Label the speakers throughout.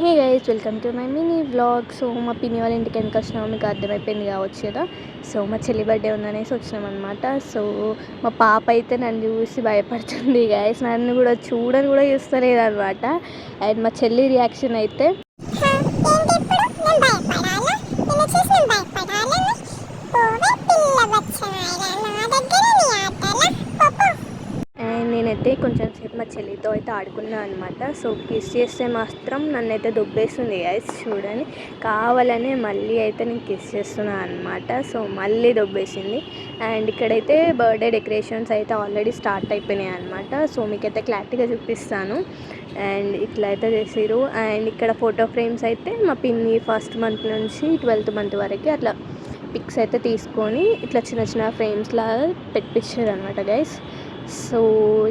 Speaker 1: Hey guys, welcome to my mini vlog. So మా పిన్ని వాళ్ళ ఇంటికి ఎందుకు వచ్చినామో మీకు అర్థమైపోయింది కావచ్చు కదా. సో మా చెల్లి బర్త్డే ఉందనేసి వచ్చినాం అనమాట. సో మా పాప అయితే నన్ను చూసి భయపడుతుంది గైస్, నన్ను కూడా చూడని కూడా చూస్తలేదు అనమాట. అండ్ మా చెల్లి రియాక్షన్ అయితే అండ్ నేనైతే కొంచెం సేపు మా చెల్లితో అయితే ఆడుకున్నాను అనమాట. సో కిస్ చేస్తే మాత్రం నన్నైతే దొబ్బేస్తుంది గైస్, చూడండి. కావాలనే మళ్ళీ అయితే నేను కిస్ చేస్తున్నాను అనమాట. సో మళ్ళీ దొబ్బేసింది. అండ్ ఇక్కడైతే బర్త్డే డెకరేషన్స్ అయితే ఆల్రెడీ స్టార్ట్ అయిపోయినాయి అనమాట. సో మీకైతే క్లారిటీగా చూపిస్తాను. అండ్ ఇట్లా అయితే చేసిరు. అండ్ ఇక్కడ ఫోటో ఫ్రేమ్స్ అయితే మా పిన్ని ఫస్ట్ మంత్ నుంచి 12th మంత్ వరకు అట్లా పిక్స్ అయితే తీసుకొని ఇట్లా చిన్న చిన్న ఫ్రేమ్స్ లాగా పెట్టించారు అనమాట గైస్. సో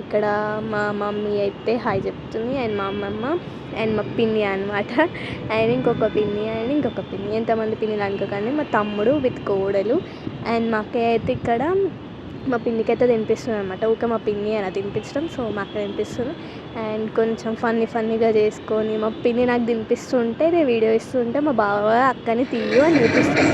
Speaker 1: ఇక్కడ మా మమ్మీ అయితే హాయ్ చెప్తుంది, అండ్ మా అమ్మమ్మ అండ్ మా పిన్ని అనమాట. అండ్ ఇంకొక పిన్ని అండ్ ఇంకొక పిన్ని, ఎంతమంది పిన్నిలు అనుకోకండి. మా తమ్ముడు విత్ కోడలు. అండ్ మా అక్కయ్య అయితే ఇక్కడ మా పిన్నికి అయితే తినిపిస్తుంది అనమాట. ఊక మా పిన్ని అలా తినిపించడం, సో మా అక్క తినిపిస్తుంది. అండ్ కొంచెం ఫన్నీగా చేసుకొని మా పిన్ని నాకు తినిపిస్తుంటే నేను వీడియో ఇస్తుంటే మా బావ అక్కని తీయు అని చూపిస్తాను.